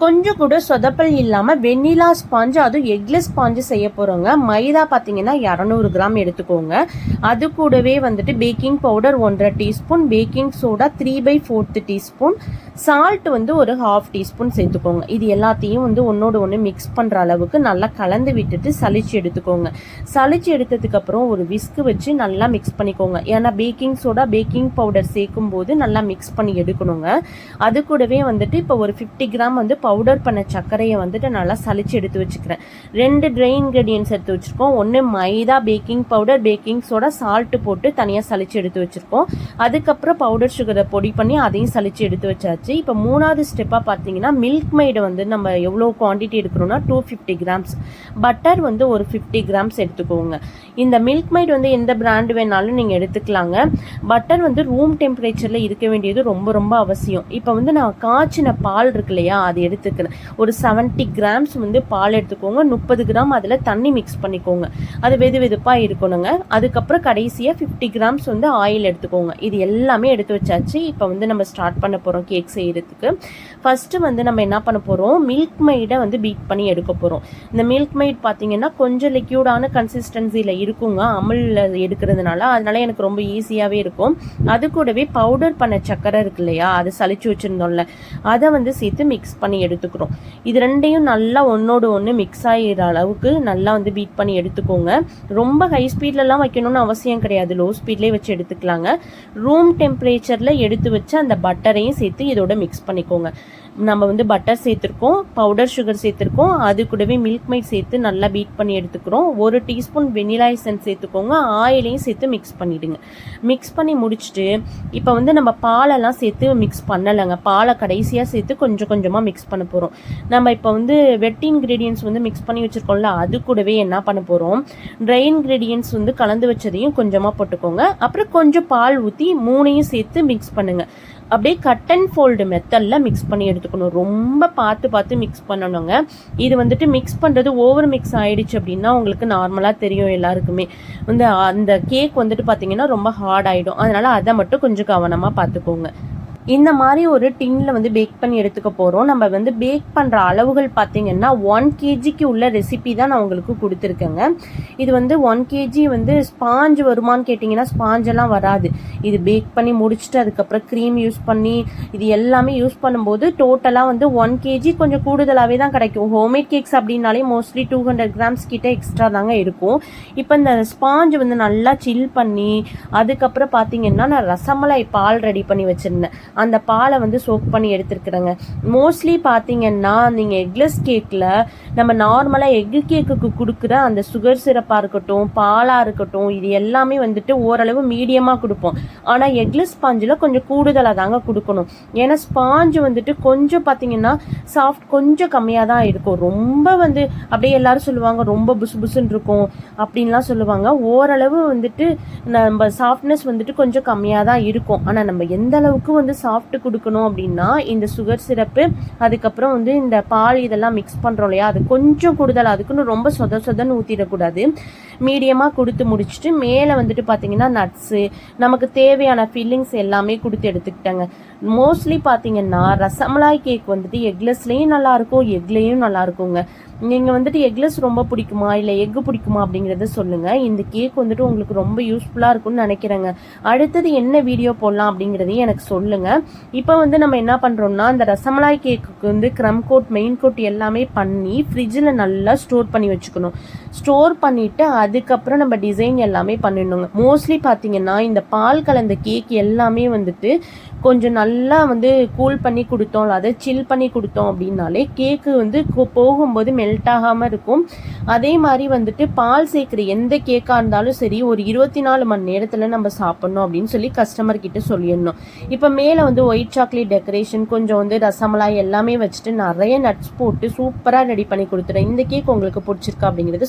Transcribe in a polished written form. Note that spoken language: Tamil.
கொஞ்சம் கூட சொதப்பல் இல்லாமல் வெண்ணிலா ஸ்பாஞ்சு, அதுவும் எக்லெஸ் ஸ்பாஞ்சு செய்ய போகிறோங்க. மைதா பார்த்தீங்கன்னா 200 கிராம் எடுத்துக்கோங்க. அது கூடவே வந்துட்டு baking powder 1.5 teaspoon, baking soda 3/4 teaspoon, salt வந்து ஒரு 1/2 டீஸ்பூன் சேர்த்துக்கோங்க. இது எல்லாத்தையும் வந்து ஒன்னோட ஒன்று மிக்ஸ் பண்ணுற அளவுக்கு நல்லா கலந்து விட்டுட்டு சளிச்சு எடுத்துக்கோங்க. சளிச்சு எடுத்ததுக்கப்புறம் ஒரு விஸ்கு வச்சு நல்லா மிக்ஸ் பண்ணிக்கோங்க. ஏன்னா பேக்கிங் சோடா பேக்கிங் பவுடர் சேர்க்கும் போது நல்லா மிக்ஸ் பண்ணி எடுக்கணுங்க. அது கூடவே வந்துட்டு இப்போ ஒரு 50 கிராம் வந்து பவுடர் பண்ண சர்க்கரையை வந்துட்டு நல்லா சளிச்சு எடுத்து வச்சுக்கிறேன். 2 ட்ரை இன்க்ரீடியன்ஸ் எடுத்து வச்சுருக்கோம். ஒன்று maida, baking powder, baking soda, salt போட்டு தனியாக சளிச்சு எடுத்து வச்சுருக்கோம். அதுக்கப்புறம் பவுடர் சுகரை பொடி பண்ணி அதையும் சளிச்சு எடுத்து வச்சாச்சு. இப்போ 3வது ஸ்டெப்பாக பார்த்தீங்கன்னா மில்க் மெய்டு வந்து நம்ம எவ்வளோ குவான்டிட்டி எடுக்கிறோம்னா 250 கிராம்ஸ், பட்டர் வந்து ஒரு 50 கிராம்ஸ் எடுத்துக்கோங்க. இந்த மில்க் மெய்டு வந்து எந்த பிராண்டு வேணாலும் நீங்கள் எடுத்துக்கலாங்க. பட்டர் வந்து ரூம் டெம்பரேச்சரில் இருக்க வேண்டியது ரொம்ப ரொம்ப அவசியம். இப்போ வந்து நான் காய்ச்சின பால் இருக்கு இல்லையா, அது எடுத்துக்கிறேன். ஒரு 70 கிராம்ஸ் வந்து பால் எடுத்துக்கோங்க. 30 கிராம் அதில் தண்ணி மிக்ஸ் பண்ணிக்கோங்க. அது வெது வெதுப்பாக இருக்கணுங்க. அதுக்கப்புறம் கடைசியாக 50 கிராம்ஸ் வந்து ஆயில் எடுத்துக்கோங்க. இது எல்லாமே எடுத்து வச்சாச்சு. இப்போ வந்து நம்ம ஸ்டார்ட் பண்ண போகிறோம் கேக் செய்கிறதுக்கு. ஃபஸ்ட்டு வந்து நம்ம என்ன பண்ண போகிறோம், மில்க் மெய்டை வந்து பீட் பண்ணி எடுக்க போகிறோம். இந்த மில்க் மெய்ட் பார்த்தீங்கன்னா கொஞ்சம் லிக்யூடான கன்சிஸ்டன்சியில் இருக்குங்க அமுலில் எடுக்கிறதுனால. அதனால எனக்கு ரொம்ப ஈஸியாகவே இருக்கும். அது கூடவே பவுடர் பண்ண சக்கரை இருக்கு இல்லையா, அதை சளிச்சு வச்சுருந்தோம்ல, அதை வந்து சேர்த்து மிக்ஸ் பண்ணி எடுத்துக்கிறோம். இது ரெண்டையும் நல்லா ஒன்னோடு ஒன்று மிக்ஸ் ஆகிற அளவுக்கு நல்லா வந்து பீட் பண்ணி எடுத்துக்கோங்க. ரொம்ப ஹை ஸ்பீட்லலாம் வைக்கணும்னு அவசியம் கிடையாது, லோ ஸ்பீட்லேயே வச்சு எடுத்துக்கலாங்க. ரூம் டெம்பரேச்சரில் எடுத்து வச்சு அந்த பட்டரையும் சேர்த்து இதோட மிக்ஸ் பண்ணிக்கோங்க. நம்ம வந்து பட்டர் சேர்த்துருக்கோம், பவுடர் சுகர் சேர்த்துருக்கோம், அது கூடவே மில்க் மெய்ட் சேர்த்து நல்லா பீட் பண்ணி எடுத்துக்கிறோம். 1 டீஸ்பூன் வெனிலா எசன்ஸ் சேர்த்துக்கோங்க. ஆயிலையும் சேர்த்து மிக்ஸ் பண்ணிவிடுங்க. மிக்ஸ் பண்ணி முடிச்சுட்டு இப்போ வந்து நம்ம பாலெல்லாம் சேர்த்து மிக்ஸ் பண்ணலைங்க. பாலை கடைசியாக சேர்த்து கொஞ்சம் கொஞ்சமாக மிக்ஸ் பண்ண போகிறோம். நம்ம இப்போ வந்து வெட் இன்க்ரீடியன்ஸ் வந்து மிக்ஸ் பண்ணி வச்சுருக்கோம்ல, அது கூடவே என்ன பண்ண போகிறோம், ட்ரை இன்க்ரீடியன்ஸ் வந்து கலந்து வச்சதையும் கொஞ்சமாக போட்டுக்கோங்க. அப்புறம் கொஞ்சம் பால் ஊற்றி 3ஐயும் சேர்த்து மிக்ஸ் பண்ணுங்கள். அப்படியே கட் அண்ட் ஃபோல்டு மெத்தடில் மிக்ஸ் பண்ணி எடுத்துக்கணும். ரொம்ப பார்த்து மிக்ஸ் பண்ணணுங்க. இது வந்துட்டு மிக்ஸ் பண்ணுறது ஓவர் மிக்ஸ் ஆகிடுச்சு அப்படின்னா உங்களுக்கு நார்மலாக தெரியும் எல்லாருக்குமே, வந்து அந்த கேக் வந்துட்டு பார்த்தீங்கன்னா ரொம்ப ஹார்ட் ஆகிடும். அதனால் அதை மட்டும் கொஞ்சம் கவனமாக பார்த்துக்கோங்க. இந்த மாதிரி ஒரு டின்னில் வந்து பேக் பண்ணி எடுத்துக்க போகிறோம். நம்ம வந்து பேக் பண்ணுற அளவுகள் பார்த்தீங்கன்னா 1 kgக்கு உள்ள ரெசிபி தான் நான் உங்களுக்கு கொடுத்துருக்கேங்க. இது வந்து 1 kg வந்து ஸ்பாஞ்ச் வருமானு கேட்டிங்கன்னா ஸ்பாஞ்செல்லாம் வராது. இது பேக் பண்ணி முடிச்சுட்டு அதுக்கப்புறம் க்ரீம் யூஸ் பண்ணி இது எல்லாமே யூஸ் பண்ணும்போது டோட்டலாக வந்து 1 kg கொஞ்சம் கூடுதலாகவே தான் கிடைக்கும். ஹோம்மேட் கேக்ஸ் அப்படின்னாலே மோஸ்ட்லி 200 கிராம்ஸ் கிட்ட எக்ஸ்ட்ரா தாங்க இருக்கும். இப்போ இந்த ஸ்பாஞ்ச் வந்து நல்லா சில் பண்ணி அதுக்கப்புறம் பார்த்தீங்கன்னா நான் ரசமலாய் பால் ரெடி பண்ணி வச்சுருந்தேன். அந்த பாலை வந்து சோக் பண்ணி எடுத்துருக்குறேங்க. மோஸ்ட்லி பார்த்தீங்கன்னா நீங்கள் எக்லெஸ் கேக்கில் நம்ம நார்மலாக எக்கு கேக்குக்கு கொடுக்குற அந்த சுகர் சிரப்பாக இருக்கட்டும், பாலாக இருக்கட்டும், இது எல்லாமே வந்துட்டு ஓரளவு மீடியமாக கொடுப்போம். ஆனால் எக்லெஸ் ஸ்பாஞ்சில் கொஞ்சம் கூடுதலாக தாங்க கொடுக்கணும். ஏன்னா ஸ்பாஞ்சு வந்துட்டு கொஞ்சம் பார்த்தீங்கன்னா சாஃப்ட் கொஞ்சம் கம்மியாக தான் இருக்கும். ரொம்ப வந்து அப்படியே எல்லாரும் சொல்லுவாங்க ரொம்ப புசு புசுன்னு இருக்கும் அப்படின்லாம் சொல்லுவாங்க. ஓரளவு வந்துட்டு நம்ம சாஃப்ட்னஸ் வந்துட்டு கொஞ்சம் கம்மியாக தான் இருக்கும். ஆனால் நம்ம எந்த அளவுக்கு வந்து சாஃப்ட் கொடுக்கணும் அப்படின்னா இந்த சுகர் சிரப்பு அதுக்கப்புறம் வந்து இந்த பால் இதெல்லாம் மிக்ஸ் பண்ணுறோம் இல்லையா, அது கொஞ்சம் கூடுதல். அதுக்குன்னு ரொம்ப சொதன்னு ஊற்றிடக்கூடாது. மீடியமாக கொடுத்து முடிச்சுட்டு மேலே வந்துட்டு பார்த்தீங்கன்னா நட்ஸு நமக்கு தேவையான ஃபில்லிங்ஸ் எல்லாமே கொடுத்து எடுத்துக்கிட்டாங்க. மோஸ்ட்லி பார்த்தீங்கன்னா ரசமலாய் கேக் வந்துட்டு எக்லெஸ்லேயும் நல்லாயிருக்கும், எக்லேயும் நல்லாயிருக்குங்க. நீங்கள் வந்துட்டு எக்லெஸ் ரொம்ப பிடிக்குமா இல்லை எக்கு பிடிக்குமா அப்படிங்கிறத சொல்லுங்கள். இந்த கேக் வந்துட்டு உங்களுக்கு ரொம்ப யூஸ்ஃபுல்லாக இருக்கும்னு நினைக்கிறேங்க. அடுத்தது என்ன வீடியோ போடலாம் அப்படிங்கிறதையும் எனக்கு சொல்லுங்கள். இப்போ வந்து நம்ம என்ன பண்ணுறோம்னா இந்த ரசமலாய் கேக்குக்கு வந்து க்ரம் கோட் மெயின் கோட் எல்லாமே பண்ணி ஃப்ரிட்ஜில் நல்லா ஸ்டோர் பண்ணி வச்சுக்கணும். ஸ்டோர் பண்ணிவிட்டு அதுக்கப்புறம் நம்ம டிசைன் எல்லாமே பண்ணிடணுங்க. மோஸ்ட்லி பார்த்தீங்கன்னா இந்த பால் கலந்த கேக் எல்லாமே வந்துட்டு கொஞ்சம் நல்லா வந்து கூல் பண்ணி கொடுத்தோம், அதை சில் பண்ணி கொடுத்தோம் அப்படின்னாலே கேக்கு வந்து போகும்போது மெல்ட் ஆகாமல் இருக்கும். அதே மாதிரி வந்துட்டு பால் சேர்க்குற எந்த கேக்காக இருந்தாலும் சரி ஒரு 24 மணி நேரத்தில் நம்ம சாப்பிட்ணும் அப்படின்னு சொல்லி கஸ்டமர் கிட்ட சொல்லிடணும். இப்போ மேலே வந்து ஒயிட் சாக்லேட் டெக்கரேஷன் கொஞ்சம் வந்து ரசமலாய் எல்லாமே வச்சுட்டு நிறைய நட்ஸ் போட்டு சூப்பராக ரெடி பண்ணி கொடுத்துறேன். இந்த கேக் உங்களுக்கு பிடிச்சிருக்கா அப்படிங்கிறது